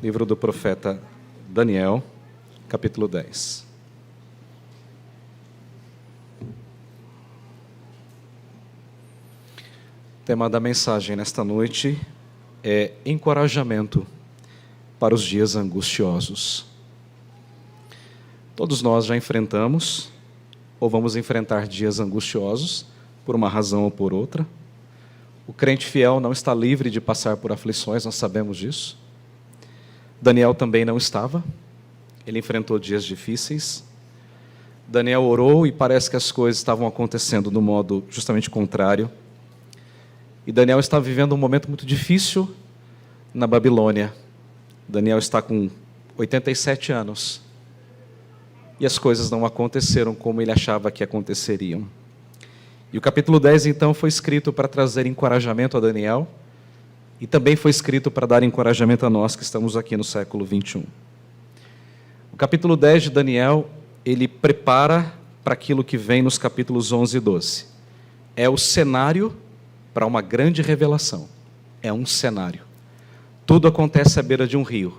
Livro do profeta Daniel, capítulo 10. O tema da mensagem nesta noite é encorajamento para os dias angustiosos. Todos nós já enfrentamos ou vamos enfrentar dias angustiosos, por uma razão ou por outra. O crente fiel não está livre de passar por aflições, nós sabemos disso. Daniel também não estava, ele enfrentou dias difíceis. Daniel orou e parece que as coisas estavam acontecendo do modo justamente contrário. E Daniel está vivendo um momento muito difícil na Babilônia. Daniel está com 87 anos. E as coisas não aconteceram como ele achava que aconteceriam. E o capítulo 10, então, foi escrito para trazer encorajamento a Daniel e também foi escrito para dar encorajamento a nós que estamos aqui no século 21. O capítulo 10 de Daniel, ele prepara para aquilo que vem nos capítulos 11 e 12. É o cenário para uma grande revelação. É um cenário. Tudo acontece à beira de um rio.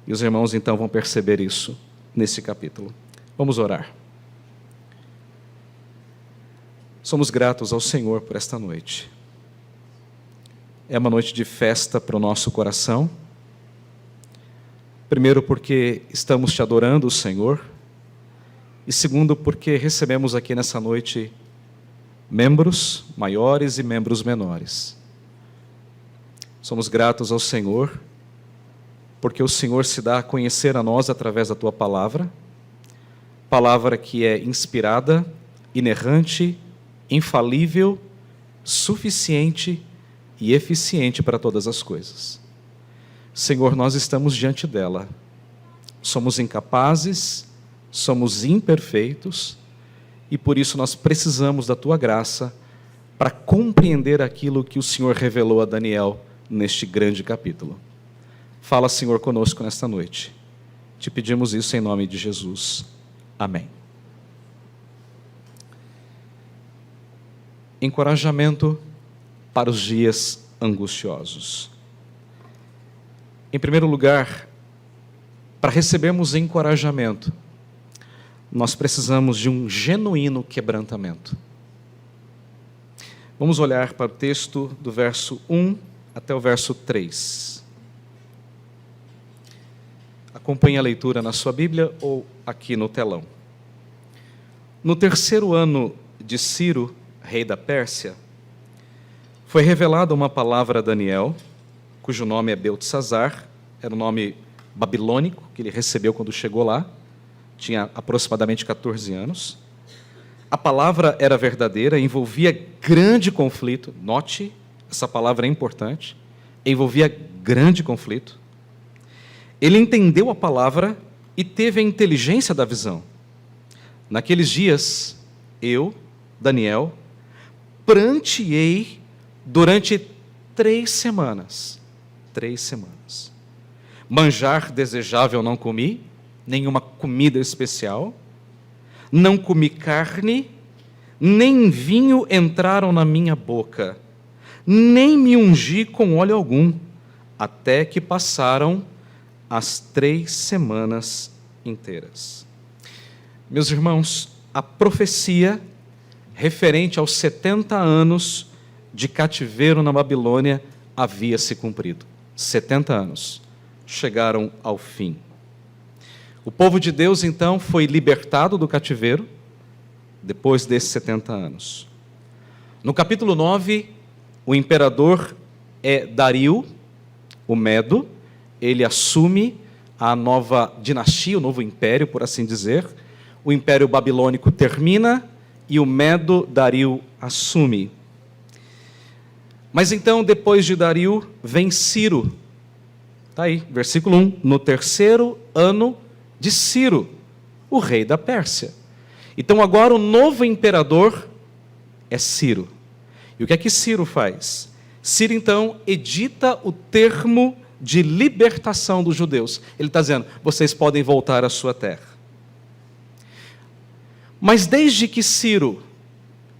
E os irmãos, então, vão perceber isso nesse capítulo. Vamos orar. Somos gratos ao Senhor por esta noite. É uma noite de festa para o nosso coração. Primeiro, porque estamos te adorando, Senhor. E segundo, porque recebemos aqui nessa noite membros maiores e membros menores. Somos gratos ao Senhor, porque o Senhor se dá a conhecer a nós através da Tua palavra, palavra que é inspirada, inerrante, infalível, suficiente e eficiente para todas as coisas. Senhor, nós estamos diante dela. Somos incapazes, somos imperfeitos, e por isso nós precisamos da Tua graça para compreender aquilo que o Senhor revelou a Daniel neste grande capítulo. Fala, Senhor, conosco nesta noite. Te pedimos isso em nome de Jesus. Amém. Encorajamento para os dias angustiosos. Em primeiro lugar, para recebermos encorajamento, nós precisamos de um genuíno quebrantamento. Vamos olhar para o texto do verso 1 até o verso 3. Acompanhe a leitura na sua Bíblia ou aqui no telão. No terceiro ano de Ciro, rei da Pérsia, foi revelada uma palavra a Daniel, cujo nome é Beltesazar, era um nome babilônico que ele recebeu quando chegou lá, tinha aproximadamente 14 anos. A palavra era verdadeira, envolvia grande conflito, note, essa palavra é importante, envolvia grande conflito. Ele entendeu a palavra e teve a inteligência da visão. Naqueles dias, eu, Daniel, pranteei durante 3 semanas. 3 semanas. Manjar desejável não comi, nenhuma comida especial. Não comi carne, nem vinho entraram na minha boca, nem me ungi com óleo algum, até que passaram as 3 semanas inteiras. Meus irmãos, a profecia referente aos 70 anos de cativeiro na Babilônia havia se cumprido. 70 anos chegaram ao fim. O povo de Deus, então, foi libertado do cativeiro depois desses 70 anos. No capítulo 9, o imperador é Dario, o Medo. Ele assume a nova dinastia, o novo império, por assim dizer. O império babilônico termina e o Medo Dario assume. Mas então, depois de Dario, vem Ciro. Está aí, versículo 1. No terceiro ano de Ciro, o rei da Pérsia. Então agora o novo imperador é Ciro. E o que é que Ciro faz? Ciro então edita o termo de libertação dos judeus. Ele está dizendo, vocês podem voltar à sua terra. Mas desde que Ciro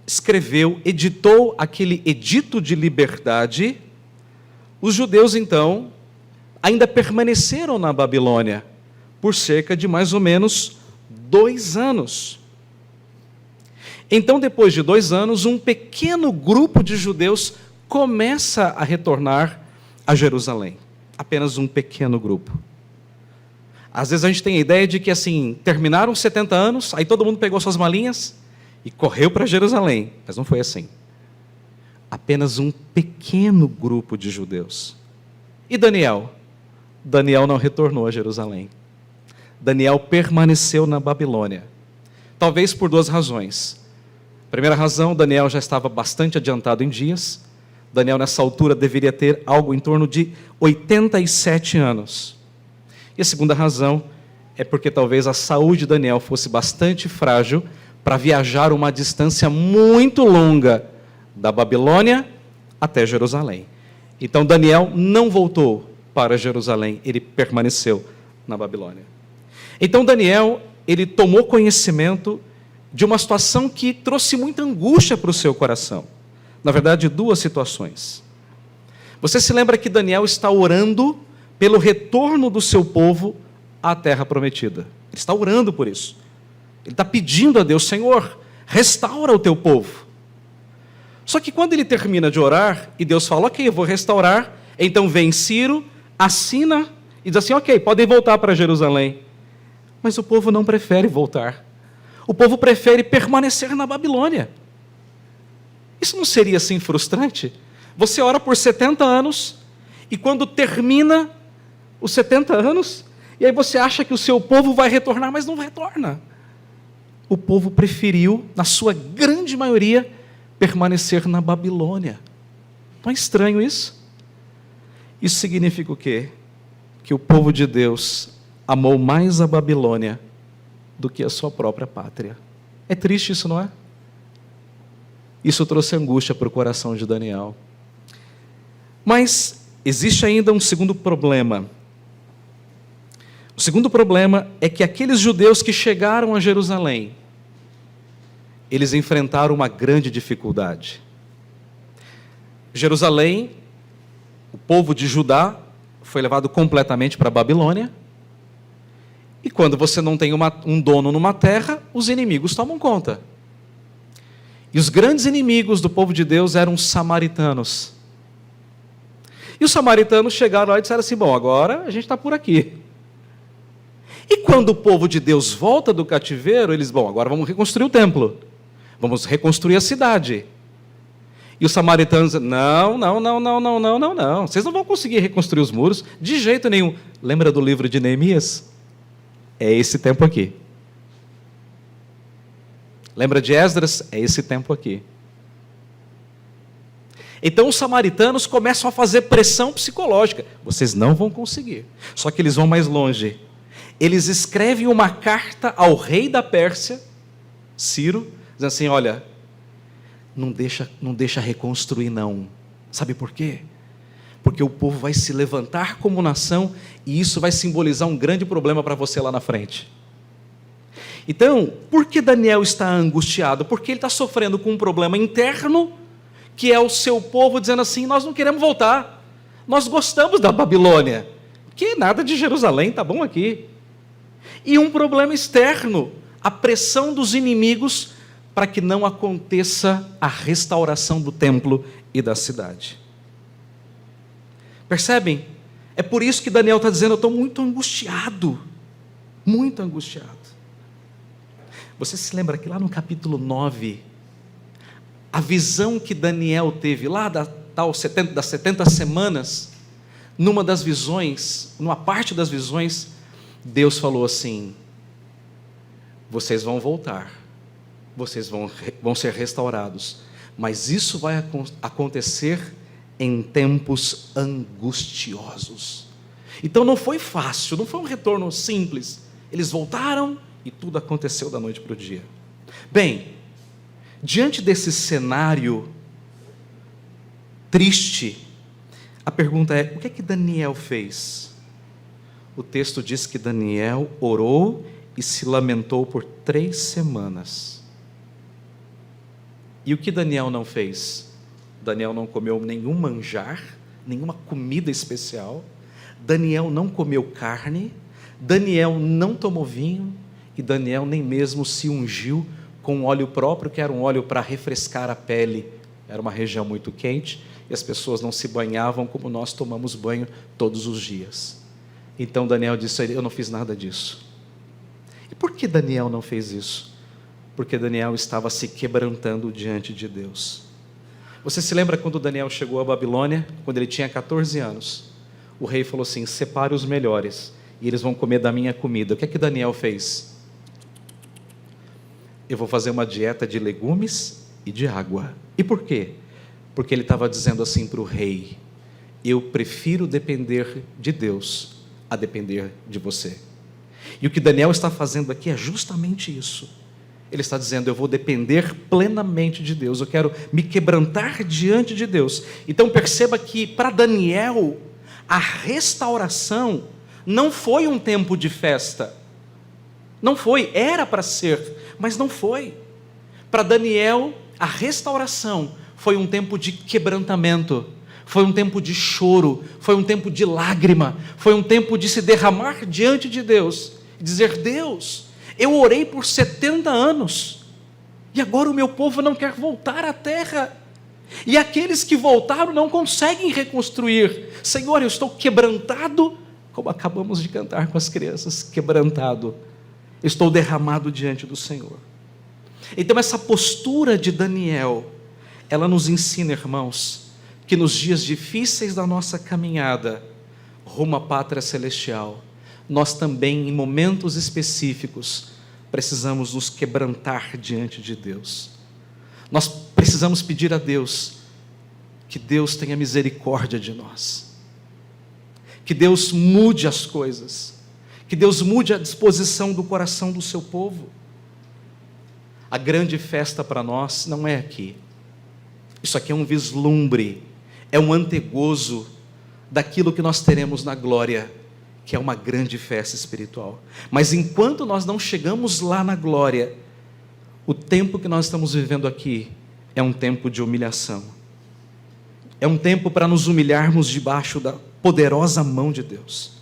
escreveu, editou aquele edito de liberdade, os judeus então ainda permaneceram na Babilônia por cerca de mais ou menos 2 anos. Então, depois de 2 anos, um pequeno grupo de judeus começa a retornar a Jerusalém. Apenas um pequeno grupo. Às vezes a gente tem a ideia de que, assim, terminaram os 70 anos, aí todo mundo pegou suas malinhas e correu para Jerusalém. Mas não foi assim. Apenas um pequeno grupo de judeus. E Daniel? Daniel não retornou a Jerusalém. Daniel permaneceu na Babilônia. Talvez por 2 razões. Primeira razão, Daniel já estava bastante adiantado em dias. Daniel, nessa altura, deveria ter algo em torno de 87 anos. E a segunda razão é porque talvez a saúde de Daniel fosse bastante frágil para viajar uma distância muito longa da Babilônia até Jerusalém. Então Daniel não voltou para Jerusalém, ele permaneceu na Babilônia. Então Daniel, ele tomou conhecimento de uma situação que trouxe muita angústia para o seu coração. Na verdade, 2 situações. Você se lembra que Daniel está orando pelo retorno do seu povo à terra prometida. Ele está orando por isso. Ele está pedindo a Deus: Senhor, restaura o teu povo. Só que quando ele termina de orar, e Deus fala: ok, eu vou restaurar, então vem Ciro, assina, e diz assim: ok, podem voltar para Jerusalém. Mas o povo não prefere voltar. O povo prefere permanecer na Babilônia. Isso não seria assim frustrante? Você ora por 70 anos, e quando termina os 70 anos, e aí você acha que o seu povo vai retornar, mas não retorna. O povo preferiu, na sua grande maioria, permanecer na Babilônia. Não é estranho isso? Isso significa o quê? Que o povo de Deus amou mais a Babilônia do que a sua própria pátria. É triste isso, não é? Isso trouxe angústia para o coração de Daniel. Mas existe ainda um segundo problema. O segundo problema é que aqueles judeus que chegaram a Jerusalém, eles enfrentaram uma grande dificuldade. Jerusalém, o povo de Judá, foi levado completamente para a Babilônia. E quando você não tem um dono numa terra, os inimigos tomam conta. E os grandes inimigos do povo de Deus eram os samaritanos. E os samaritanos chegaram lá e disseram assim: bom, agora a gente está por aqui. E quando o povo de Deus volta do cativeiro, eles: bom, agora vamos reconstruir o templo. Vamos reconstruir a cidade. E os samaritanos: não. Vocês não vão conseguir reconstruir os muros de jeito nenhum. Lembra do livro de Neemias? É esse tempo aqui. Lembra de Esdras? É esse tempo aqui. Então os samaritanos começam a fazer pressão psicológica. Vocês não vão conseguir. Só que eles vão mais longe. Eles escrevem uma carta ao rei da Pérsia, Ciro, dizendo assim: olha, não deixa reconstruir não. Sabe por quê? Porque o povo vai se levantar como nação e isso vai simbolizar um grande problema para você lá na frente. Então, por que Daniel está angustiado? Porque ele está sofrendo com um problema interno, que é o seu povo dizendo assim: nós não queremos voltar, nós gostamos da Babilônia, que nada de Jerusalém, está bom aqui. E um problema externo, a pressão dos inimigos para que não aconteça a restauração do templo e da cidade. Percebem? É por isso que Daniel está dizendo: eu estou muito angustiado, muito angustiado. Você se lembra que lá no capítulo 9, a visão que Daniel teve lá das 70 semanas, numa das visões, numa parte das visões, Deus falou assim: vocês vão voltar, vocês vão ser restaurados, mas isso vai acontecer em tempos angustiosos. Então não foi fácil, não foi um retorno simples. Eles voltaram e tudo aconteceu da noite para o dia. Bem, diante desse cenário triste, a pergunta é: o que é que Daniel fez? O texto diz que Daniel orou e se lamentou por 3 semanas. E o que Daniel não fez? Daniel não comeu nenhum manjar, nenhuma comida especial. Daniel não comeu carne, Daniel não tomou vinho, e Daniel nem mesmo se ungiu com um óleo próprio, que era um óleo para refrescar a pele. Era uma região muito quente, e as pessoas não se banhavam como nós tomamos banho todos os dias. Então Daniel disse: eu não fiz nada disso. E por que Daniel não fez isso? Porque Daniel estava se quebrantando diante de Deus. Você se lembra quando Daniel chegou à Babilônia, quando ele tinha 14 anos? O rei falou assim: separe os melhores, e eles vão comer da minha comida. O que é que Daniel fez? Eu vou fazer uma dieta de legumes e de água. E por quê? Porque ele estava dizendo assim para o rei: eu prefiro depender de Deus a depender de você. E o que Daniel está fazendo aqui é justamente isso. Ele está dizendo: eu vou depender plenamente de Deus, eu quero me quebrantar diante de Deus. Então perceba que para Daniel, a restauração não foi um tempo de festa. Não foi, era para ser, mas não foi. Para Daniel, a restauração foi um tempo de quebrantamento, foi um tempo de choro, foi um tempo de lágrima, foi um tempo de se derramar diante de Deus e dizer: Deus, eu orei por 70 anos, e agora o meu povo não quer voltar à terra, e aqueles que voltaram não conseguem reconstruir. Senhor, eu estou quebrantado, como acabamos de cantar com as crianças, quebrantado, estou derramado diante do Senhor. Então essa postura de Daniel, ela nos ensina, irmãos, que nos dias difíceis da nossa caminhada rumo à pátria celestial, nós também, em momentos específicos, precisamos nos quebrantar diante de Deus. Nós precisamos pedir a Deus que Deus tenha misericórdia de nós, que Deus mude as coisas, que Deus mude a disposição do coração do seu povo. A grande festa para nós não é aqui. Isso aqui é um vislumbre, é um antegozo daquilo que nós teremos na glória, que é uma grande festa espiritual. Mas enquanto nós não chegamos lá na glória, o tempo que nós estamos vivendo aqui é um tempo de humilhação. É um tempo para nos humilharmos debaixo da poderosa mão de Deus.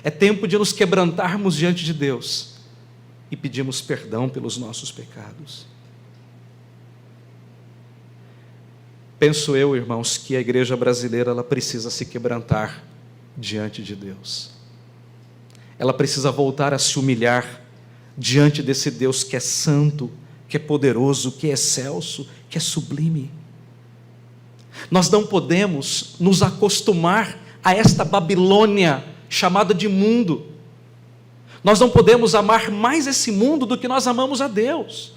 É tempo de nos quebrantarmos diante de Deus e pedirmos perdão pelos nossos pecados. Penso eu, irmãos, que a igreja brasileira, ela precisa se quebrantar diante de Deus. Ela precisa voltar a se humilhar diante desse Deus que é santo, que é poderoso, que é excelso, que é sublime. Nós não podemos nos acostumar a esta Babilônia chamada de mundo. Nós não podemos amar mais esse mundo do que nós amamos a Deus.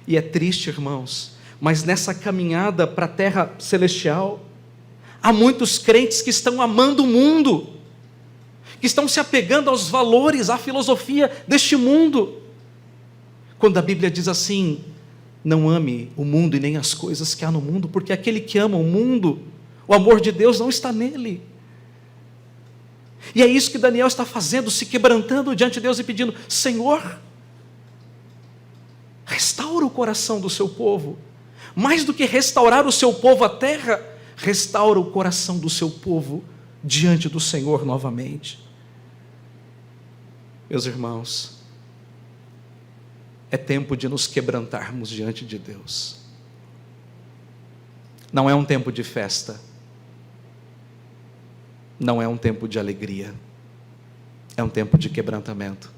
E é triste, irmãos, mas nessa caminhada para a terra celestial, há muitos crentes que estão amando o mundo, que estão se apegando aos valores, à filosofia deste mundo. Quando a Bíblia diz assim: não ame o mundo e nem as coisas que há no mundo, porque aquele que ama o mundo, o amor de Deus não está nele. E é isso que Daniel está fazendo, se quebrantando diante de Deus e pedindo: Senhor, restaura o coração do seu povo. Mais do que restaurar o seu povo à terra, restaura o coração do seu povo diante do Senhor novamente. Meus irmãos, é tempo de nos quebrantarmos diante de Deus. Não é um tempo de festa, não é um tempo de alegria, é um tempo de quebrantamento.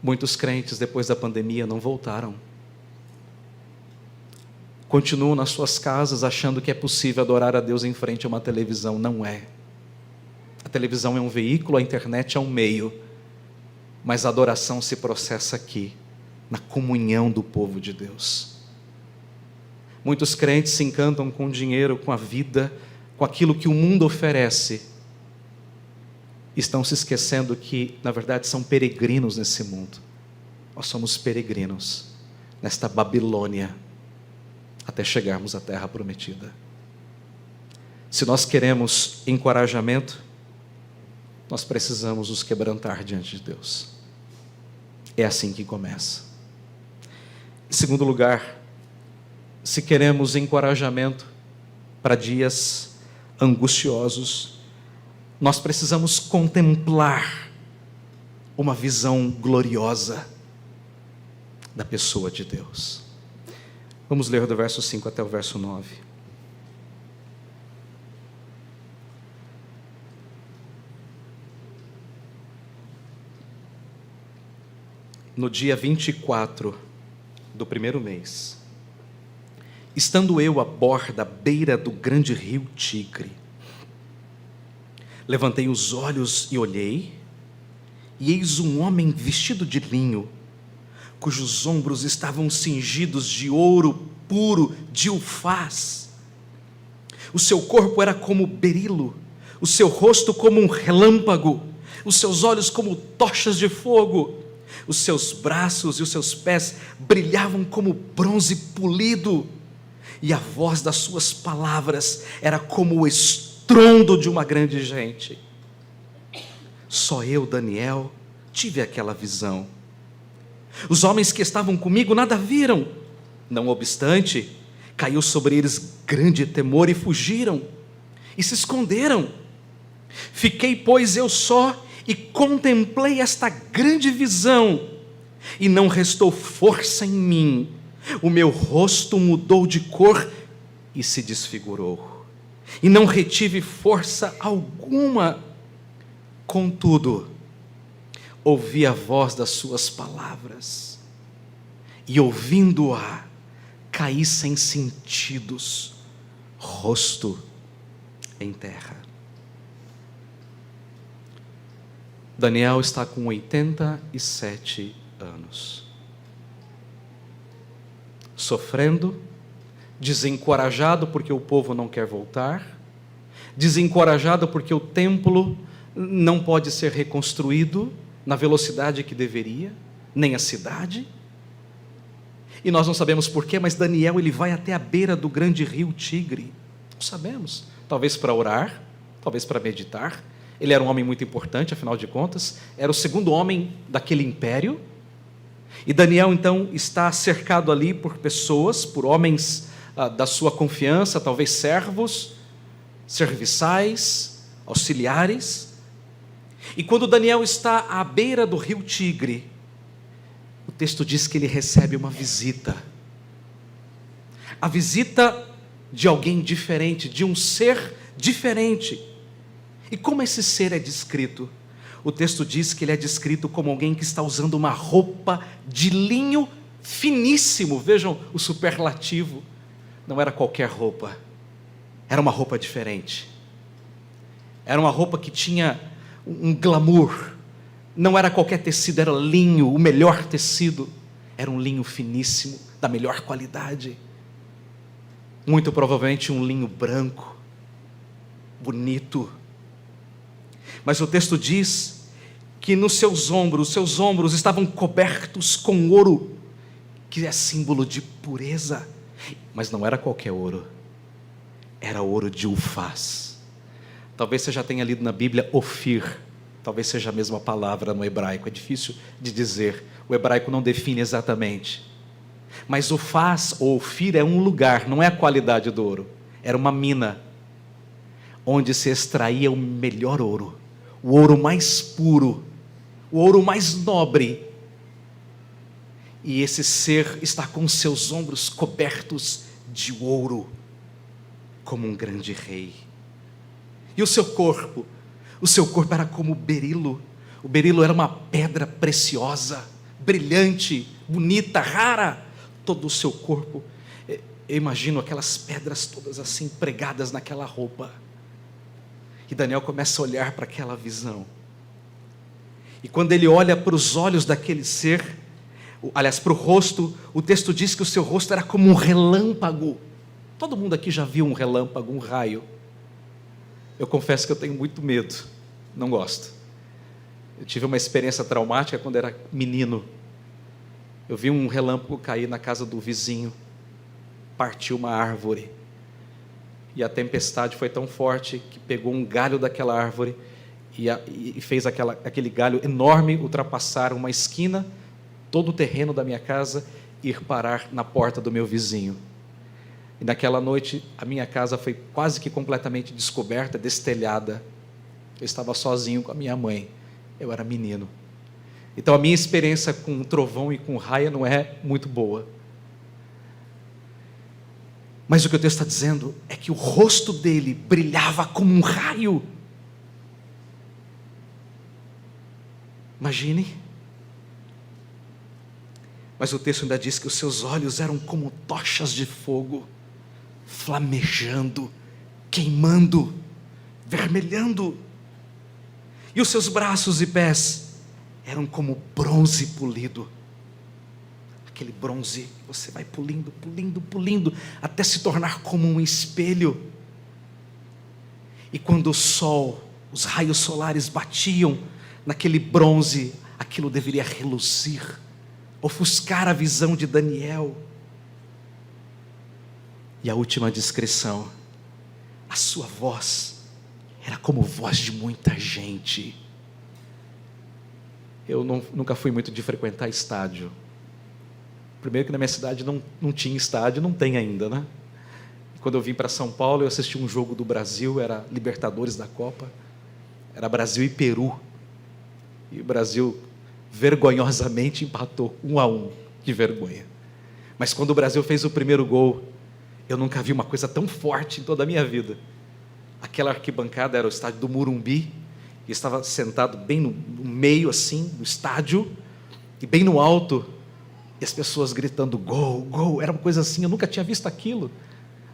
Muitos crentes, depois da pandemia, não voltaram. Continuam nas suas casas achando que é possível adorar a Deus em frente a uma televisão. Não é. A televisão é um veículo, a internet é um meio, mas a adoração se processa aqui, na comunhão do povo de Deus. Muitos crentes se encantam com o dinheiro, com a vida, com aquilo que o mundo oferece. Estão se esquecendo que, na verdade, são peregrinos nesse mundo. Nós somos peregrinos nesta Babilônia, até chegarmos à terra prometida. Se nós queremos encorajamento, nós precisamos nos quebrantar diante de Deus. É assim que começa. Em segundo lugar, se queremos encorajamento para dias angustiosos, nós precisamos contemplar uma visão gloriosa da pessoa de Deus. Vamos ler do verso 5 até o verso 9. No dia 24 do primeiro mês, estando eu à borda, à beira do grande rio Tigre, levantei os olhos e olhei, e eis um homem vestido de linho, cujos ombros estavam cingidos de ouro puro de Ufaz. O seu corpo era como berilo, o seu rosto como um relâmpago, os seus olhos como tochas de fogo, os seus braços e os seus pés brilhavam como bronze polido, e a voz das suas palavras era como o estrondo de uma grande gente. Só eu, Daniel, tive aquela visão. Os homens que estavam comigo nada viram. Não obstante, caiu sobre eles grande temor e fugiram, e se esconderam. Fiquei, pois, eu só, e contemplei esta grande visão, e não restou força em mim. O meu rosto mudou de cor e se desfigurou, e não retive força alguma. Contudo, ouvi a voz das suas palavras, e ouvindo-a, caí sem sentidos, rosto em terra. Daniel está com 87 anos, sofrendo, desencorajado porque o povo não quer voltar, desencorajado porque o templo não pode ser reconstruído na velocidade que deveria, nem a cidade. E nós não sabemos porquê, mas Daniel ele vai até a beira do grande rio Tigre. Não sabemos, talvez para orar, talvez para meditar. Ele era um homem muito importante, afinal de contas, era o segundo homem daquele império. E Daniel então está cercado ali por pessoas, por homens da sua confiança, talvez servos, serviçais, auxiliares. E quando Daniel está à beira do rio Tigre, o texto diz que ele recebe uma visita. A visita de alguém diferente, de um ser diferente. E como esse ser é descrito? O texto diz que ele é descrito como alguém que está usando uma roupa de linho finíssimo. Vejam o superlativo. Não era qualquer roupa, era uma roupa diferente. Era uma roupa que tinha um glamour. Não era qualquer tecido, era linho, o melhor tecido. Era um linho finíssimo, da melhor qualidade. Muito provavelmente um linho branco, bonito. Mas o texto diz que nos seus ombros, os seus ombros estavam cobertos com ouro, que é símbolo de pureza. Mas não era qualquer ouro, era ouro de Ufaz. Talvez você já tenha lido na Bíblia Ofir, talvez seja a mesma palavra no hebraico, é difícil de dizer, o hebraico não define exatamente. Mas Ufaz ou Ofir é um lugar, não é a qualidade do ouro, era uma mina, onde se extraía o melhor ouro, o ouro mais puro, o ouro mais nobre. E esse ser está com seus ombros cobertos de ouro, como um grande rei. E o seu corpo era como berilo. O berilo era uma pedra preciosa, brilhante, bonita, rara. Todo o seu corpo, eu imagino aquelas pedras todas assim pregadas naquela roupa. E Daniel começa a olhar para aquela visão. E quando ele olha para os olhos daquele ser, aliás, para o rosto, o texto diz que o seu rosto era como um relâmpago. Todo mundo aqui já viu um relâmpago, um raio. Eu confesso que eu tenho muito medo, não gosto. Eu tive uma experiência traumática quando era menino. Eu vi um relâmpago cair na casa do vizinho, partiu uma árvore. E a tempestade foi tão forte que pegou um galho daquela árvore e fez aquele galho enorme ultrapassar uma esquina, todo o terreno da minha casa, e ir parar na porta do meu vizinho. E naquela noite, a minha casa foi quase que completamente descoberta, destelhada. Eu estava sozinho com a minha mãe. Eu era menino. Então a minha experiência com trovão e com raia não é muito boa. Mas o que o texto está dizendo é que o rosto dele brilhava como um raio. Imagine. Mas o texto ainda diz que os seus olhos eram como tochas de fogo, flamejando, queimando, vermelhando. E os seus braços e pés eram como bronze polido. Aquele bronze que você vai pulindo, pulindo, pulindo, até se tornar como um espelho. E quando o sol, os raios solares batiam naquele bronze, aquilo deveria reluzir, ofuscar a visão de Daniel. E a última descrição: a sua voz era como voz de muita gente. Eu nunca fui muito de frequentar estádio. Primeiro que na minha cidade não tinha estádio, não tem ainda, né? Quando eu vim para São Paulo, eu assisti um jogo do Brasil, era Libertadores da Copa, era Brasil e Peru. E o Brasil vergonhosamente empatou 1-1, que vergonha. Mas quando o Brasil fez o primeiro gol, eu nunca vi uma coisa tão forte em toda a minha vida. Aquela arquibancada era o estádio do Morumbi, e estava sentado bem no meio assim, do estádio, e bem no alto, e as pessoas gritando gol, gol, era uma coisa assim, eu nunca tinha visto aquilo.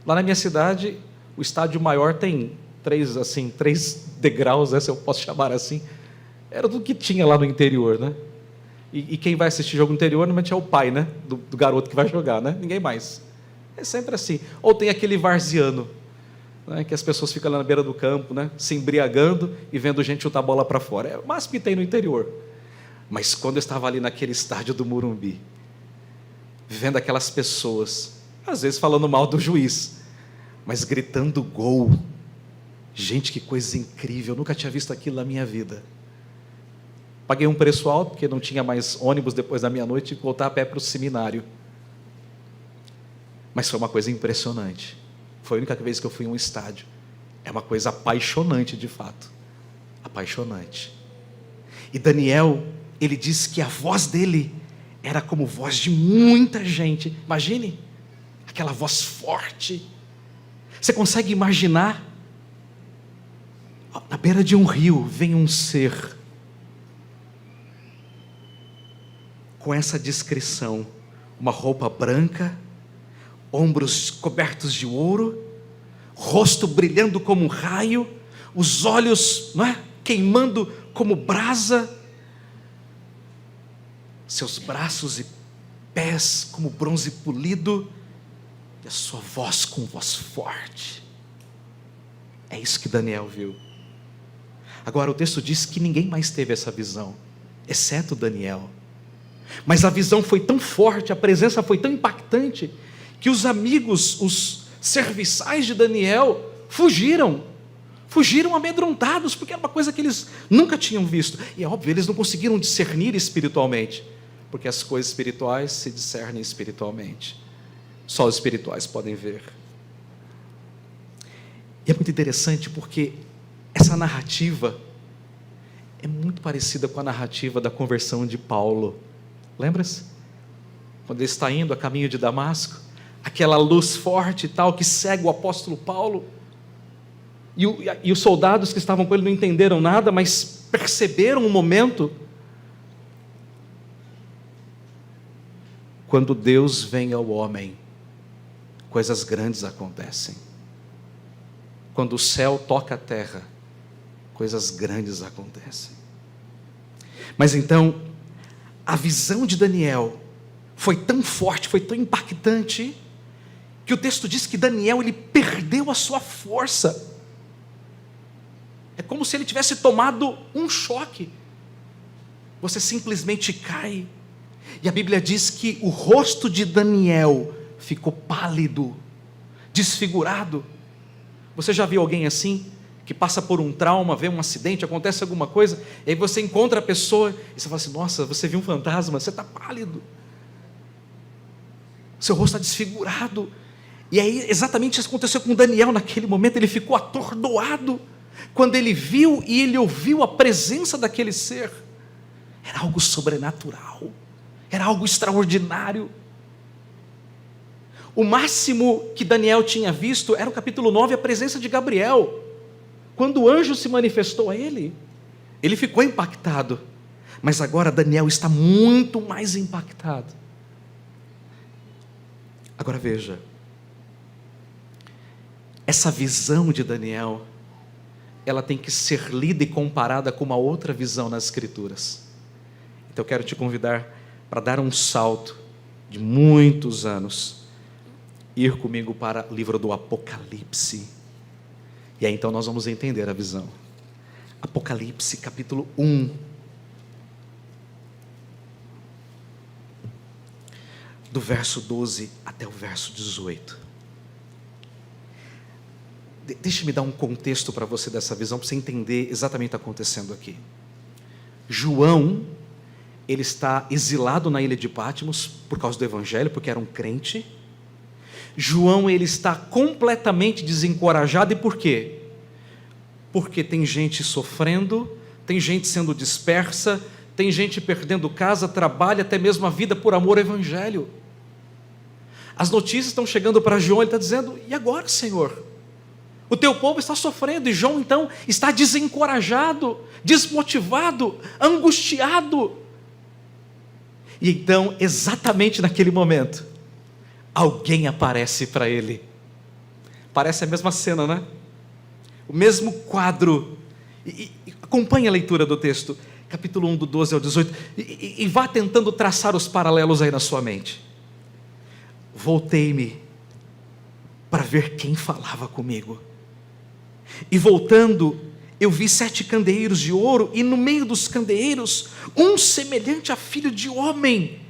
Lá na minha cidade, o estádio maior tem 3 degraus, se eu posso chamar assim, era tudo que tinha lá no interior, né? E quem vai assistir jogo no interior, normalmente é o pai, né? Do garoto que vai jogar, né? Ninguém mais. É sempre assim. Ou tem aquele varziano, né? Que as pessoas ficam lá na beira do campo, né? Se embriagando e vendo gente chutar a bola para fora. É o máximo que tem no interior. Mas quando eu estava ali naquele estádio do Morumbi, vendo aquelas pessoas, às vezes falando mal do juiz, mas gritando gol. Gente, que coisa incrível, eu nunca tinha visto aquilo na minha vida. Paguei um preço alto, porque não tinha mais ônibus depois da meia-noite, e voltar a pé para o seminário. Mas foi uma coisa impressionante. Foi a única vez que eu fui em um estádio. É uma coisa apaixonante, de fato. Apaixonante. E Daniel, ele diz que a voz dele era como voz de muita gente. Imagine, aquela voz forte. Você consegue imaginar? Na beira de um rio vem um ser com essa descrição, uma roupa branca, ombros cobertos de ouro, rosto brilhando como um raio, os olhos, não é, queimando como brasa, seus braços e pés como bronze polido, e a sua voz com voz forte. É isso que Daniel viu. Agora o texto diz que ninguém mais teve essa visão, exceto Daniel. Mas a visão foi tão forte, a presença foi tão impactante, que os amigos, os serviçais de Daniel, fugiram amedrontados, porque era uma coisa que eles nunca tinham visto. E é óbvio, eles não conseguiram discernir espiritualmente, porque as coisas espirituais se discernem espiritualmente. Só os espirituais podem ver. E é muito interessante porque essa narrativa é muito parecida com a narrativa da conversão de Paulo. Lembra-se? Quando ele está indo a caminho de Damasco, aquela luz forte e tal, que cega o apóstolo Paulo, e os soldados que estavam com ele não entenderam nada, mas perceberam um momento. Quando Deus vem ao homem, coisas grandes acontecem. Quando o céu toca a terra, coisas grandes acontecem. Mas então, a visão de Daniel foi tão forte, foi tão impactante, que o texto diz que Daniel, ele perdeu a sua força. É como se ele tivesse tomado um choque. Você simplesmente cai. E a Bíblia diz que o rosto de Daniel ficou pálido, desfigurado. Você já viu alguém assim, que passa por um trauma, vê um acidente, acontece alguma coisa, e aí você encontra a pessoa, e você fala assim, nossa, você viu um fantasma, você está pálido. Seu rosto está desfigurado. E aí exatamente isso aconteceu com Daniel naquele momento. Ele ficou atordoado quando ele viu e ele ouviu a presença daquele ser. Era algo sobrenatural, era algo extraordinário. O máximo que Daniel tinha visto era o capítulo 9, a presença de Gabriel. Quando o anjo se manifestou a ele, ele ficou impactado. Mas agora Daniel está muito mais impactado. Agora veja, essa visão de Daniel, ela tem que ser lida e comparada com uma outra visão nas Escrituras. Então eu quero te convidar para dar um salto de muitos anos, ir comigo para o livro do Apocalipse. E aí então nós vamos entender a visão. Apocalipse capítulo 1. Do verso 12 até o verso 18. Deixe-me dar um contexto para você dessa visão, para você entender exatamente o que está acontecendo aqui. João, ele está exilado na ilha de Patmos por causa do evangelho, porque era um crente. João, ele está completamente desencorajado, e por quê? Porque tem gente sofrendo, tem gente sendo dispersa, tem gente perdendo casa, trabalho, até mesmo a vida por amor ao evangelho. As notícias estão chegando para João, ele está dizendo: e agora, Senhor? O teu povo está sofrendo. E João então está desencorajado, desmotivado, angustiado. E então, exatamente naquele momento, alguém aparece para ele. Parece a mesma cena, né? O mesmo quadro. Acompanhe a leitura do texto, capítulo 1, do 12 ao 18, e vá tentando traçar os paralelos aí na sua mente. Voltei-me para ver quem falava comigo. E voltando, eu vi 7 candeeiros de ouro, e no meio dos candeeiros, um semelhante a filho de homem,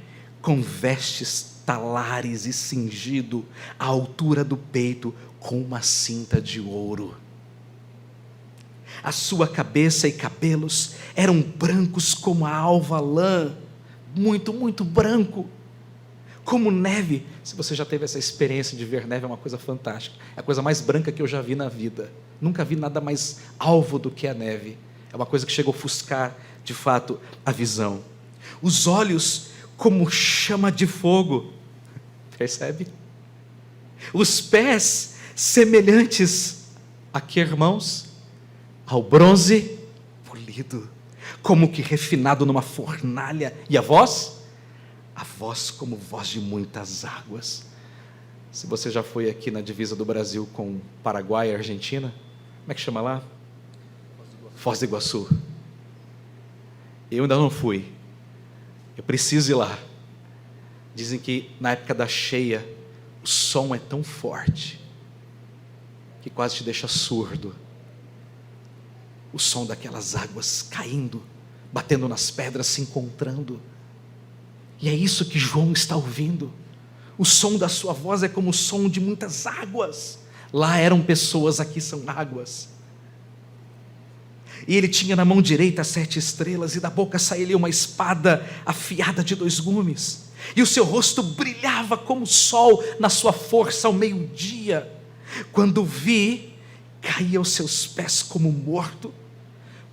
com vestes talares e cingido à altura do peito, com uma cinta de ouro. A sua cabeça e cabelos eram brancos como a alva lã, muito, muito branco, como neve. Se você já teve essa experiência de ver neve, é uma coisa fantástica. É a coisa mais branca que eu já vi na vida. Nunca vi nada mais alvo do que a neve. É uma coisa que chega a ofuscar, de fato, a visão. Os olhos como chama de fogo. Percebe? Os pés semelhantes a que, irmãos? Ao bronze polido, como que refinado numa fornalha. E a voz? A voz como voz de muitas águas. Se você já foi aqui na divisa do Brasil com Paraguai e Argentina, como é que chama lá? Foz do Iguaçu. Eu ainda não fui. Eu preciso ir lá. Dizem que na época da cheia, o som é tão forte que quase te deixa surdo. O som daquelas águas caindo, batendo nas pedras, se encontrando. E é isso que João está ouvindo. O som da sua voz é como o som de muitas águas. Lá eram pessoas, aqui são águas. E ele tinha na mão direita 7 estrelas, e da boca saía-lhe uma espada afiada de 2 gumes. E o seu rosto brilhava como o sol na sua força ao meio-dia. Quando vi, caí aos seus pés como morto.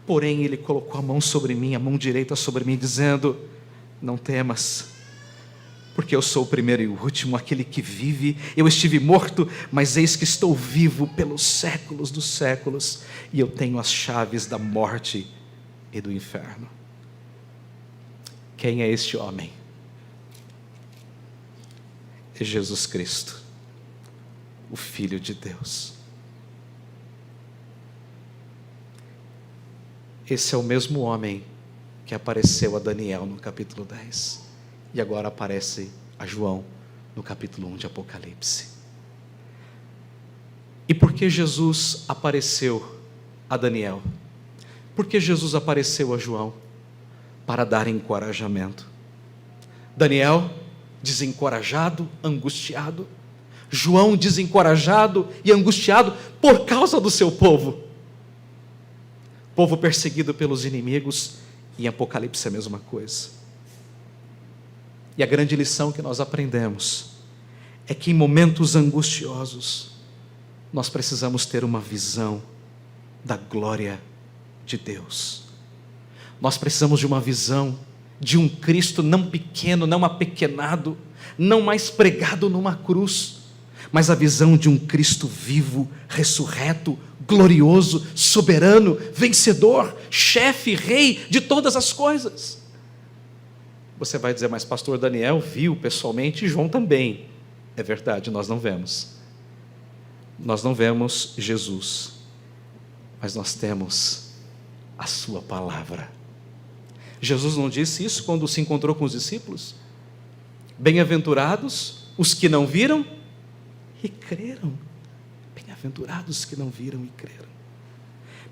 Porém ele colocou a mão sobre mim, a mão direita sobre mim, dizendo: não temas, porque eu sou o primeiro e o último, aquele que vive. Eu estive morto, mas eis que estou vivo pelos séculos dos séculos, e eu tenho as chaves da morte e do inferno. Quem é este homem? É Jesus Cristo, o Filho de Deus. Esse é o mesmo homem que apareceu a Daniel no capítulo 10, e agora aparece a João no capítulo 1 de Apocalipse. E por que Jesus apareceu a Daniel? Por que Jesus apareceu a João? Para dar encorajamento. Daniel, desencorajado, angustiado. João, desencorajado e angustiado por causa do seu povo. Povo perseguido pelos inimigos. E em Apocalipse é a mesma coisa. E a grande lição que nós aprendemos é que em momentos angustiosos, nós precisamos ter uma visão da glória de Deus. Nós precisamos de uma visão de um Cristo não pequeno, não apequenado, não mais pregado numa cruz, mas a visão de um Cristo vivo, ressurreto, glorioso, soberano, vencedor, chefe, rei de todas as coisas. Você vai dizer, mas pastor Daniel viu pessoalmente e João também. É verdade, nós não vemos. Nós não vemos Jesus, mas nós temos a sua palavra. Jesus não disse isso quando se encontrou com os discípulos? Bem-aventurados os que não viram e creram. Bem-aventurados os que não viram e creram.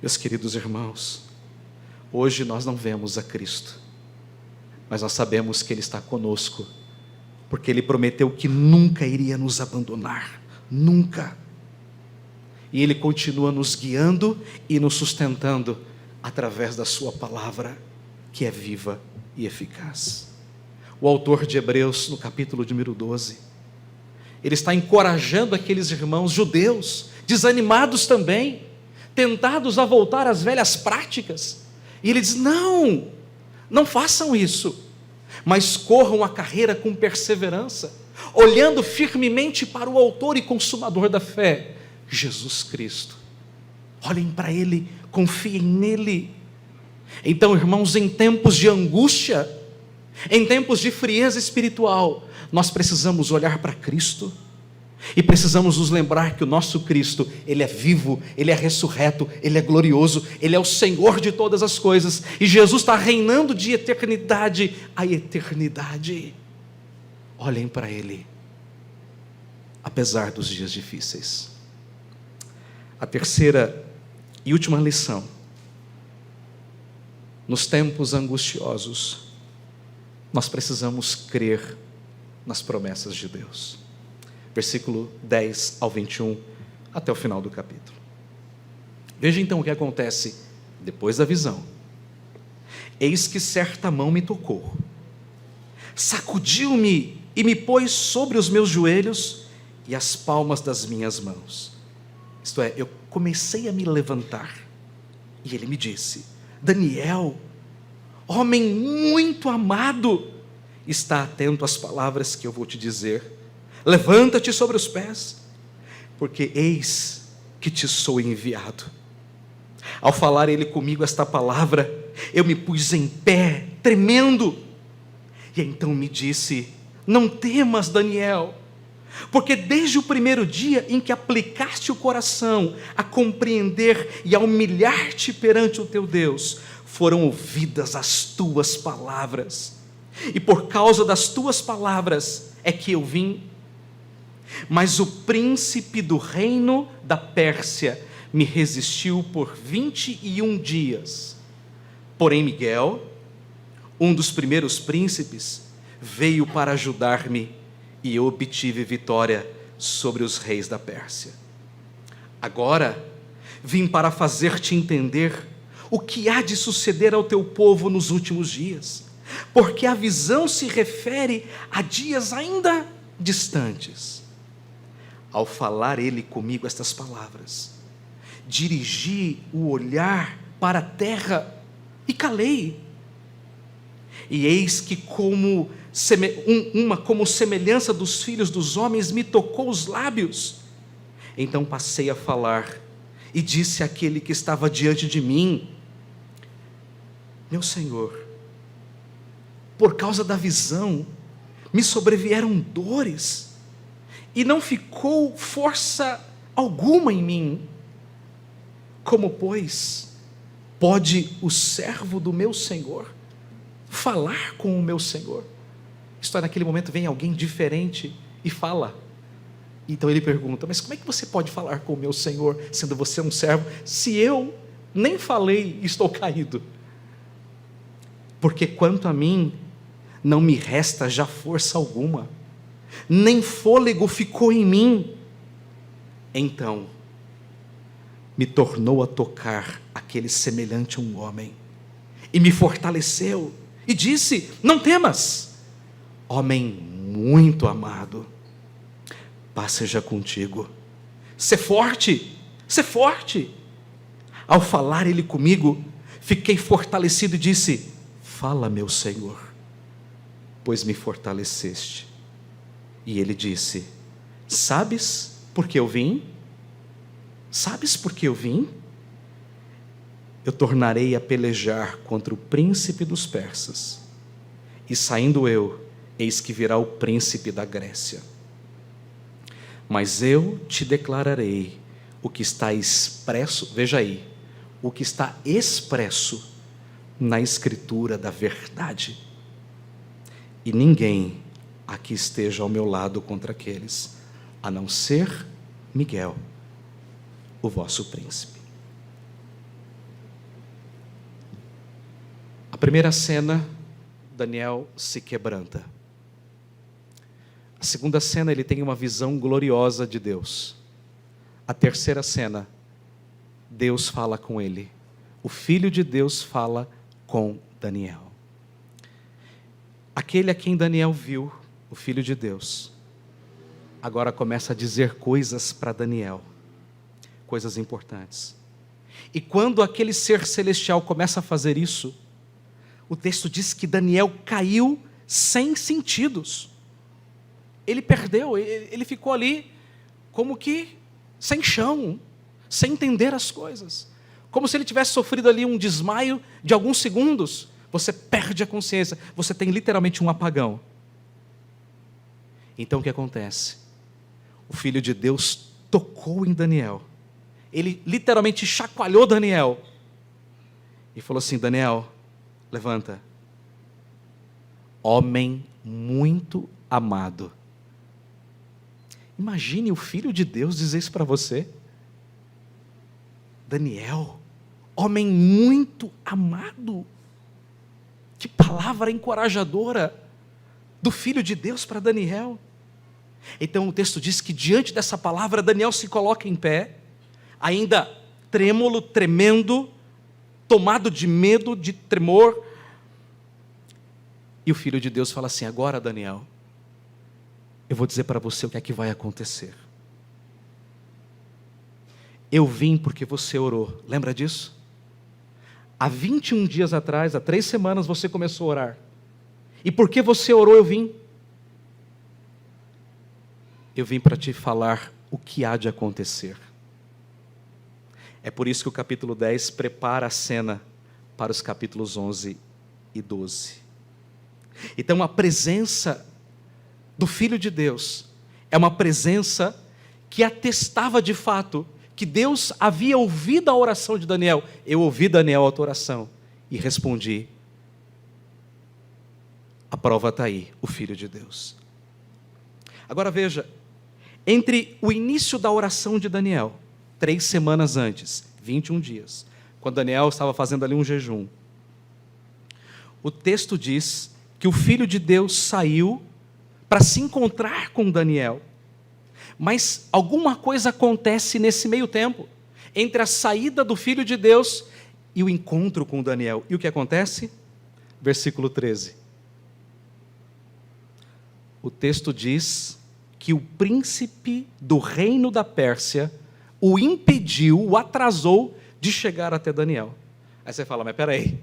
Meus queridos irmãos, hoje nós não vemos a Cristo, mas nós sabemos que Ele está conosco, porque Ele prometeu que nunca iria nos abandonar, nunca. E Ele continua nos guiando e nos sustentando através da sua palavra, que é viva e eficaz. O autor de Hebreus, no capítulo número 12, ele está encorajando aqueles irmãos judeus, desanimados também, tentados a voltar às velhas práticas, e ele diz, não façam isso, mas corram a carreira com perseverança, olhando firmemente para o autor e consumador da fé, Jesus Cristo. Olhem para Ele, confiem nele. Então, irmãos, em tempos de angústia, em tempos de frieza espiritual, nós precisamos olhar para Cristo e precisamos nos lembrar que o nosso Cristo, Ele é vivo, Ele é ressurreto, Ele é glorioso, Ele é o Senhor de todas as coisas, e Jesus está reinando de eternidade a eternidade. Olhem para Ele, apesar dos dias difíceis. A terceira e última lição: nos tempos angustiosos, nós precisamos crer nas promessas de Deus. Versículo 10 ao 21, até o final do capítulo. Veja então o que acontece depois da visão. Eis que certa mão me tocou, sacudiu-me e me pôs sobre os meus joelhos e as palmas das minhas mãos. Isto é, eu comecei a me levantar, e ele me disse: Daniel, homem muito amado, está atento às palavras que eu vou te dizer. Levanta-te sobre os pés, porque eis que te sou enviado. Ao falar ele comigo esta palavra, eu me pus em pé, tremendo, e então me disse: não temas, Daniel, porque desde o primeiro dia em que aplicaste o coração a compreender e a humilhar-te perante o teu Deus, foram ouvidas as tuas palavras, e por causa das tuas palavras é que eu vim. Mas o príncipe do reino da Pérsia me resistiu por 21 dias. Porém Miguel, um dos primeiros príncipes, veio para ajudar-me, e eu obtive vitória sobre os reis da Pérsia. Agora vim para fazer-te entender o que há de suceder ao teu povo nos últimos dias, porque a visão se refere a dias ainda distantes. Ao falar ele comigo estas palavras, dirigi o olhar para a terra e calei. E eis que como semelhança dos filhos dos homens me tocou os lábios. Então passei a falar e disse àquele que estava diante de mim: meu Senhor, por causa da visão me sobrevieram dores, e não ficou força alguma em mim. Como, pois, pode o servo do meu Senhor falar com o meu Senhor? Isto é, naquele momento vem alguém diferente e fala. Então ele pergunta: mas como é que você pode falar com o meu Senhor, sendo você um servo, se eu nem falei e estou caído? Porque quanto a mim, não me resta já força alguma, nem fôlego ficou em mim. Então me tornou a tocar aquele semelhante a um homem, e me fortaleceu, e disse: não temas, homem muito amado, paz seja contigo. Ser forte, ser forte. Ao falar ele comigo, fiquei fortalecido e disse: fala, meu Senhor, pois me fortaleceste. E ele disse: sabes por que eu vim? Sabes por que eu vim? Eu tornarei a pelejar contra o príncipe dos persas, e saindo eu, eis que virá o príncipe da Grécia. Mas eu te declararei o que está expresso, veja aí, o que está expresso na escritura da verdade. E ninguém aqui esteja ao meu lado contra aqueles, a não ser Miguel, o vosso príncipe. A primeira cena, Daniel se quebranta. A segunda cena, ele tem uma visão gloriosa de Deus. A terceira cena, Deus fala com ele. O Filho de Deus fala com Daniel. Aquele a quem Daniel viu, o Filho de Deus, agora começa a dizer coisas para Daniel, coisas importantes. E quando aquele ser celestial começa a fazer isso, o texto diz que Daniel caiu sem sentidos. Ele perdeu, ele ficou ali como que sem chão, sem entender as coisas. Como se ele tivesse sofrido ali um desmaio de alguns segundos. Você perde a consciência, você tem literalmente um apagão. Então o que acontece? O Filho de Deus tocou em Daniel. Ele literalmente chacoalhou Daniel e falou assim: Daniel, levanta. Homem muito amado. Imagine o Filho de Deus dizer isso para você. Daniel, homem muito amado. Que palavra encorajadora do Filho de Deus para Daniel. Então o texto diz que diante dessa palavra, Daniel se coloca em pé, ainda trêmulo, tremendo, tomado de medo, de tremor. E o Filho de Deus fala assim: agora, Daniel, eu vou dizer para você o que é que vai acontecer. Eu vim porque você orou, lembra disso? Há 21 dias atrás, há 3 semanas, você começou a orar. E porque você orou, eu vim. Eu vim para te falar o que há de acontecer. É por isso que o capítulo 10 prepara a cena para os capítulos 11 e 12. Então a presença do Filho de Deus é uma presença que atestava de fato que Deus havia ouvido a oração de Daniel. Eu ouvi, Daniel, a tua oração e respondi. A prova está aí, o Filho de Deus. Agora veja, entre o início da oração de Daniel, 3 semanas antes, 21 dias, quando Daniel estava fazendo ali um jejum, o texto diz que o Filho de Deus saiu para se encontrar com Daniel. Mas alguma coisa acontece nesse meio tempo, entre a saída do Filho de Deus e o encontro com Daniel. E o que acontece? Versículo 13. O texto diz que o príncipe do reino da Pérsia o impediu, o atrasou de chegar até Daniel. Aí você fala: mas peraí,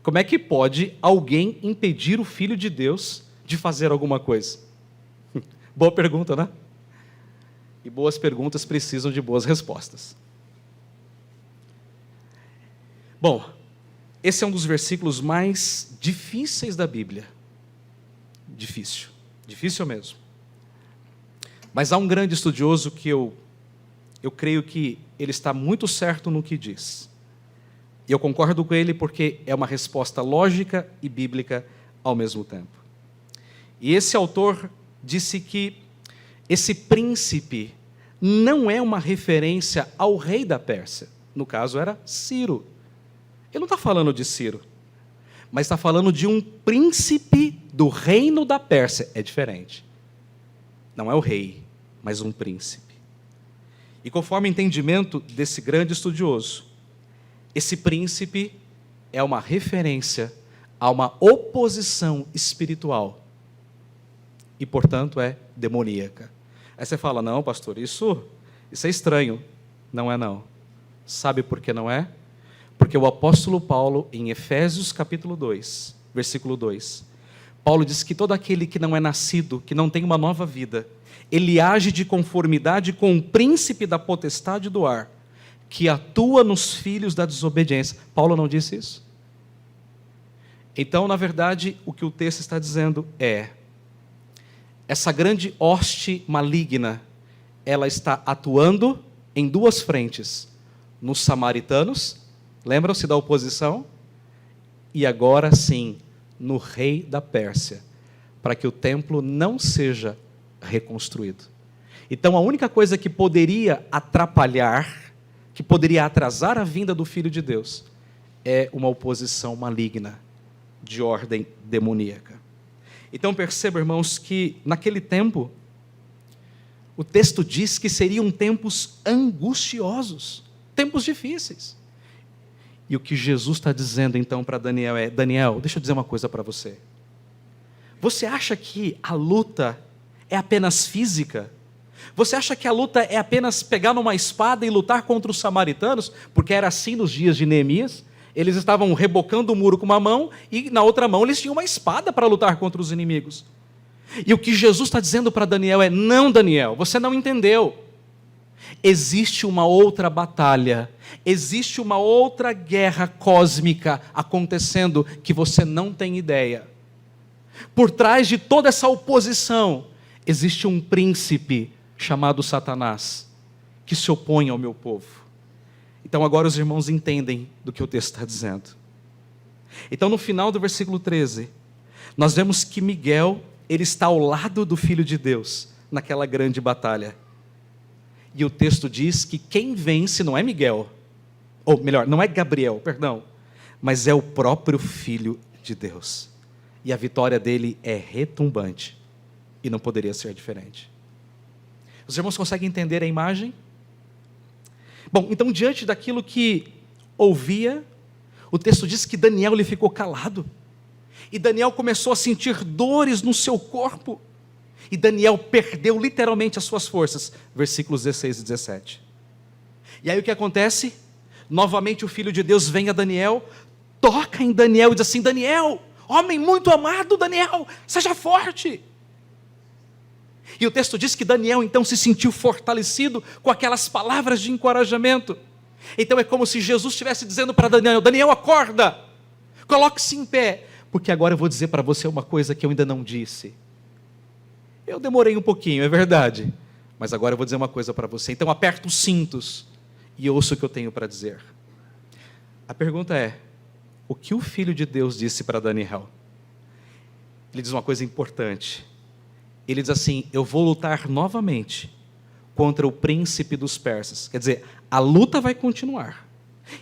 como é que pode alguém impedir o Filho de Deus de fazer alguma coisa? Boa pergunta, né? E boas perguntas precisam de boas respostas. Bom, esse é um dos versículos mais difíceis da Bíblia. Difícil mesmo. Mas há um grande estudioso que eu creio que ele está muito certo no que diz. E eu concordo com ele porque é uma resposta lógica e bíblica ao mesmo tempo. E esse autor disse que esse príncipe não é uma referência ao rei da Pérsia. No caso era Ciro. Ele não está falando de Ciro, mas está falando de um príncipe do reino da Pérsia. É diferente. Não é o rei, mas um príncipe. E conforme o entendimento desse grande estudioso, esse príncipe é uma referência a uma oposição espiritual e, portanto, é demoníaca. Aí você fala, não, pastor, isso é estranho. Não é não. Sabe por que não é? Porque o apóstolo Paulo, em Efésios capítulo 2, versículo 2, Paulo diz que todo aquele que não é nascido, que não tem uma nova vida, ele age de conformidade com o príncipe da potestade do ar, que atua nos filhos da desobediência. Paulo não disse isso? Então, na verdade, o que o texto está dizendo é, essa grande hoste maligna, ela está atuando em duas frentes, nos samaritanos, lembram-se da oposição? E agora sim, no rei da Pérsia, para que o templo não seja reconstruído. Então a única coisa que poderia atrapalhar, que poderia atrasar a vinda do Filho de Deus, é uma oposição maligna, de ordem demoníaca. Então perceba, irmãos, que naquele tempo, o texto diz que seriam tempos angustiosos, tempos difíceis. E o que Jesus está dizendo então para Daniel é, Daniel, deixa eu dizer uma coisa para você. Você acha que a luta é apenas física? Você acha que a luta é apenas pegar numa espada e lutar contra os samaritanos? Porque era assim nos dias de Neemias. Eles estavam rebocando o muro com uma mão e na outra mão eles tinham uma espada para lutar contra os inimigos. E o que Jesus está dizendo para Daniel é, não, Daniel, você não entendeu. Existe uma outra batalha, existe uma outra guerra cósmica acontecendo que você não tem ideia. Por trás de toda essa oposição, existe um príncipe chamado Satanás, que se opõe ao meu povo. Então agora os irmãos entendem do que o texto está dizendo. Então no final do versículo 13, nós vemos que Miguel, ele está ao lado do Filho de Deus, naquela grande batalha. E o texto diz que quem vence não é Miguel, ou melhor, não é Gabriel, perdão, mas é o próprio Filho de Deus. E a vitória dele é retumbante, e não poderia ser diferente. Os irmãos conseguem entender a imagem? Bom, então diante daquilo que ouvia, o texto diz que Daniel ele ficou calado, e Daniel começou a sentir dores no seu corpo, e Daniel perdeu literalmente as suas forças, versículos 16 e 17. E aí o que acontece? Novamente o Filho de Deus vem a Daniel, toca em Daniel e diz assim, Daniel, homem muito amado, Daniel, seja forte. E o texto diz que Daniel então se sentiu fortalecido com aquelas palavras de encorajamento. Então é como se Jesus estivesse dizendo para Daniel, Daniel acorda, coloque-se em pé, porque agora eu vou dizer para você uma coisa que eu ainda não disse. Eu demorei um pouquinho, é verdade, mas agora eu vou dizer uma coisa para você. Então aperta os cintos e ouça o que eu tenho para dizer. A pergunta é, o que o Filho de Deus disse para Daniel? Ele diz uma coisa importante. Ele diz assim, eu vou lutar novamente contra o príncipe dos persas. Quer dizer, a luta vai continuar.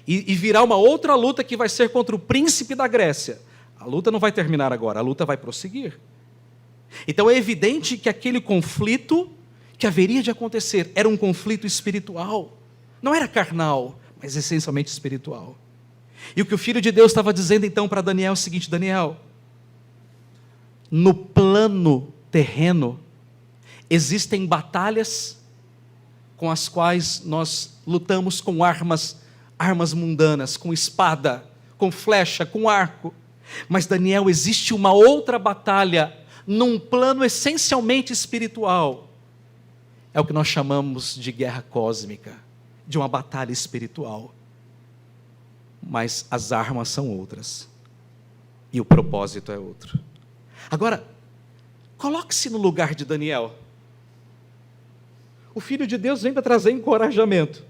E virá uma outra luta que vai ser contra o príncipe da Grécia. A luta não vai terminar agora, a luta vai prosseguir. Então é evidente que aquele conflito que haveria de acontecer era um conflito espiritual. Não era carnal, mas essencialmente espiritual. E o que o Filho de Deus estava dizendo então para Daniel é o seguinte, Daniel, no plano terreno, existem batalhas com as quais nós lutamos com armas mundanas, com espada, com flecha, com arco. Mas Daniel, existe uma outra batalha num plano essencialmente espiritual. É o que nós chamamos de guerra cósmica, de uma batalha espiritual. Mas as armas são outras. E o propósito é outro. Agora, coloque-se no lugar de Daniel. O Filho de Deus vem para trazer encorajamento.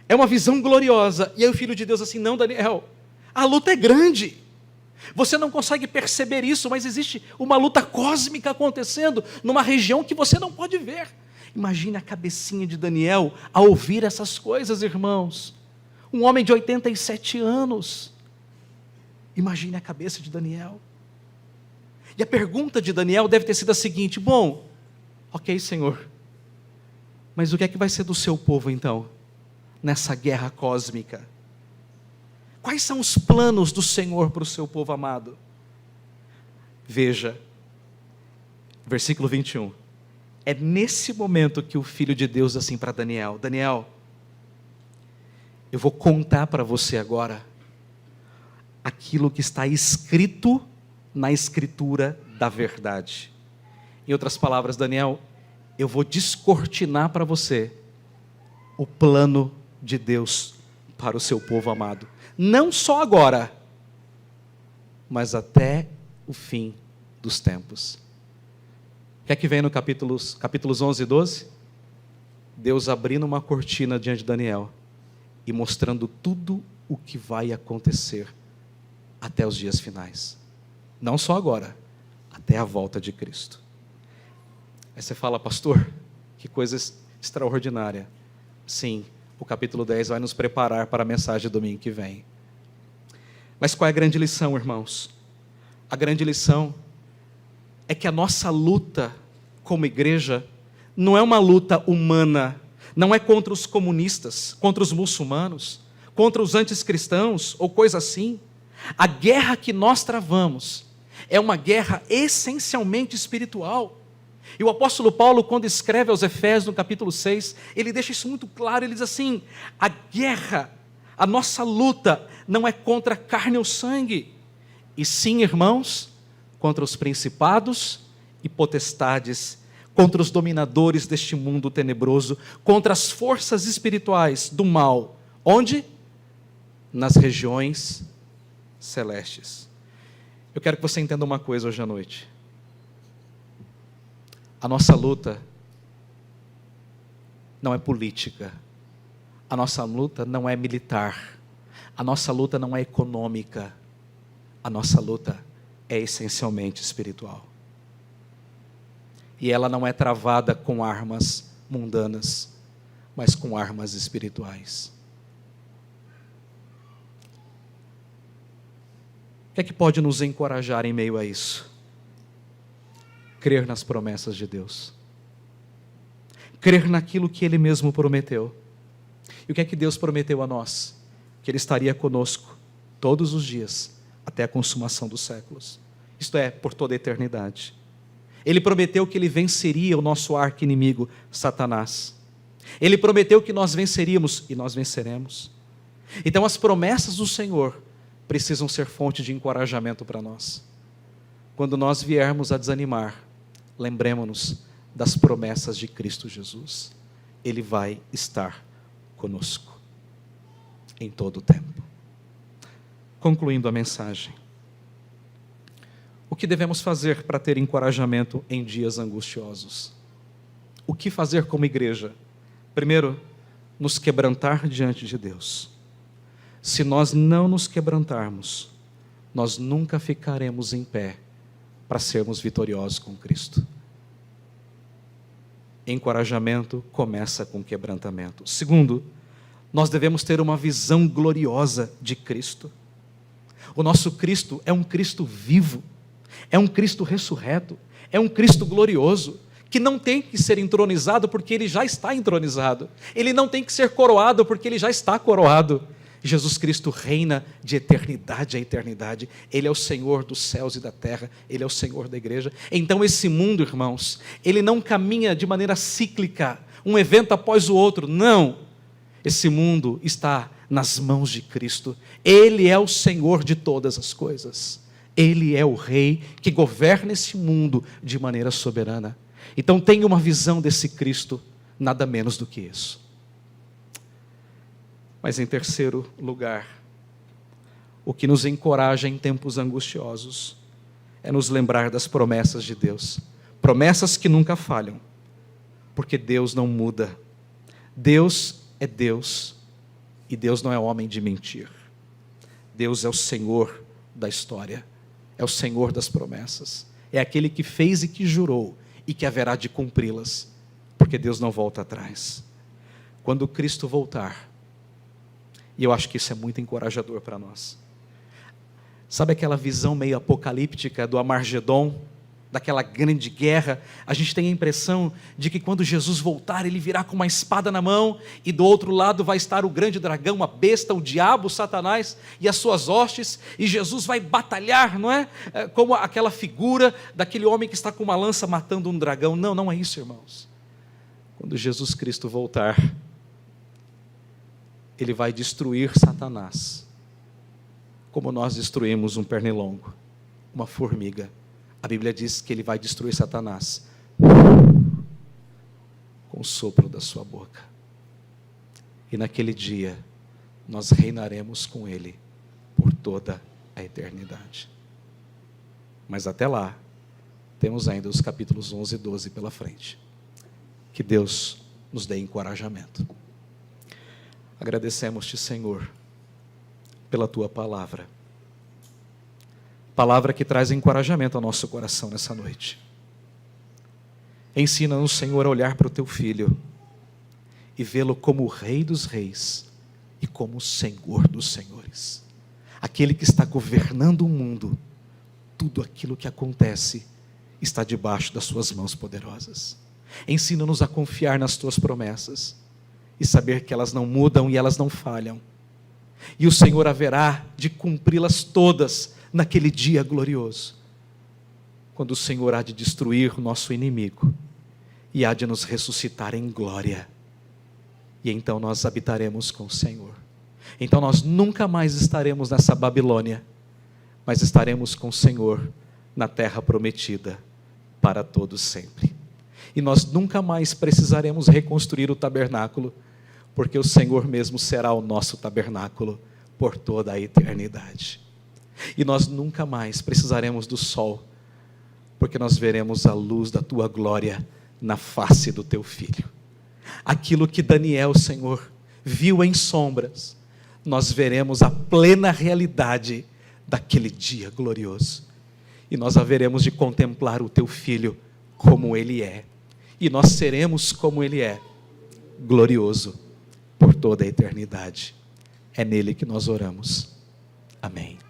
É uma visão gloriosa. E aí o Filho de Deus assim, não, Daniel, a luta é grande. Você não consegue perceber isso, mas existe uma luta cósmica acontecendo numa região que você não pode ver. Imagine a cabecinha de Daniel ao ouvir essas coisas, irmãos. Um homem de 87 anos. Imagine a cabeça de Daniel. E a pergunta de Daniel deve ter sido a seguinte, bom, ok, Senhor, mas o que é que vai ser do seu povo então, nessa guerra cósmica? Quais são os planos do Senhor para o seu povo amado? Veja, versículo 21, É nesse momento que o Filho de Deus diz assim para Daniel: Daniel, eu vou contar para você agora aquilo que está escrito na escritura da verdade. Em outras palavras, Daniel, eu vou descortinar para você o plano de Deus para o seu povo amado. Não só agora, mas até o fim dos tempos. O que é que vem no capítulos 11 e 12? Deus abrindo uma cortina diante de Daniel e mostrando tudo o que vai acontecer até os dias finais. Não só agora, até a volta de Cristo. Aí você fala: pastor, que coisa extraordinária. Sim, o capítulo 10 vai nos preparar para a mensagem do domingo que vem. Mas qual é a grande lição, irmãos? A grande lição é que a nossa luta como igreja não é uma luta humana, não é contra os comunistas, contra os muçulmanos, contra os anticristãos ou coisa assim. A guerra que nós travamos é uma guerra essencialmente espiritual. E o apóstolo Paulo, quando escreve aos Efésios, no capítulo 6, ele deixa isso muito claro. Ele diz assim: a guerra, a nossa luta, não é contra carne ou sangue, e sim, irmãos, contra os principados e potestades, contra os dominadores deste mundo tenebroso, contra as forças espirituais do mal. Onde? Nas regiões celestes. Eu quero que você entenda uma coisa hoje à noite. A nossa luta não é política. A nossa luta não é militar. A nossa luta não é econômica. A nossa luta é essencialmente espiritual. E ela não é travada com armas mundanas, mas com armas espirituais. O que é que pode nos encorajar em meio a isso? Crer nas promessas de Deus. Crer naquilo que Ele mesmo prometeu. E o que é que Deus prometeu a nós? Que Ele estaria conosco todos os dias, até a consumação dos séculos. Isto é, por toda a eternidade. Ele prometeu que Ele venceria o nosso arqui-inimigo, Satanás. Ele prometeu que nós venceríamos, e nós venceremos. Então as promessas do Senhor precisam ser fonte de encorajamento para nós. Quando nós viermos a desanimar, lembremos-nos das promessas de Cristo Jesus. Ele vai estar conosco em todo o tempo. Concluindo a mensagem, o que devemos fazer para ter encorajamento em dias angustiosos? O que fazer como igreja? Primeiro, nos quebrantar diante de Deus. Se nós não nos quebrantarmos, nós nunca ficaremos em pé para sermos vitoriosos com Cristo. Encorajamento começa com quebrantamento. Segundo, nós devemos ter uma visão gloriosa de Cristo. O nosso Cristo é um Cristo vivo, é um Cristo ressurreto, é um Cristo glorioso, que não tem que ser entronizado porque Ele já está entronizado. Ele não tem que ser coroado porque Ele já está coroado. Jesus Cristo reina de eternidade a eternidade. Ele é o Senhor dos céus e da terra. Ele é o Senhor da igreja. Então esse mundo, irmãos, ele não caminha de maneira cíclica, um evento após o outro. Não. Esse mundo está nas mãos de Cristo. Ele é o Senhor de todas as coisas. Ele é o Rei que governa esse mundo de maneira soberana. Então tenha uma visão desse Cristo, nada menos do que isso. Mas em terceiro lugar, o que nos encoraja em tempos angustiosos é nos lembrar das promessas de Deus. Promessas que nunca falham, porque Deus não muda. Deus é Deus, e Deus não é homem de mentir. Deus é o Senhor da história, é o Senhor das promessas. É aquele que fez e que jurou, e que haverá de cumpri-las, porque Deus não volta atrás. Quando Cristo voltar, e eu acho que isso é muito encorajador para nós. Sabe aquela visão meio apocalíptica do Armagedon? daquela grande guerra, a gente tem a impressão de que quando Jesus voltar, ele virá com uma espada na mão, e do outro lado vai estar o grande dragão, a besta, o diabo, Satanás e as suas hostes, e Jesus vai batalhar, não é? Como aquela figura daquele homem que está com uma lança matando um dragão. Não, não é isso, irmãos. Quando Jesus Cristo voltar, ele vai destruir Satanás, como nós destruímos um pernilongo, uma formiga. A Bíblia diz que ele vai destruir Satanás com o sopro da sua boca. E naquele dia, nós reinaremos com ele por toda a eternidade. Mas até lá, temos ainda os capítulos 11 e 12 pela frente. Que Deus nos dê encorajamento. Agradecemos-te, Senhor, pela tua palavra. Palavra que traz encorajamento ao nosso coração nessa noite. Ensina-nos, Senhor, a olhar para o teu Filho e vê-lo como o Rei dos Reis e como o Senhor dos Senhores. Aquele que está governando o mundo. Tudo aquilo que acontece está debaixo das suas mãos poderosas. Ensina-nos a confiar nas tuas promessas e saber que elas não mudam e elas não falham. E o Senhor haverá de cumpri-las todas naquele dia glorioso, quando o Senhor há de destruir o nosso inimigo e há de nos ressuscitar em glória. E então nós habitaremos com o Senhor. Então nós nunca mais estaremos nessa Babilônia, mas estaremos com o Senhor na terra prometida para todos sempre. E nós nunca mais precisaremos reconstruir o tabernáculo, porque o Senhor mesmo será o nosso tabernáculo por toda a eternidade. E nós nunca mais precisaremos do sol, porque nós veremos a luz da tua glória na face do teu Filho. Aquilo que Daniel, Senhor, viu em sombras, nós veremos a plena realidade daquele dia glorioso. E nós haveremos de contemplar o teu Filho como ele é. E nós seremos como ele é, glorioso por toda a eternidade. É nele que nós oramos. Amém.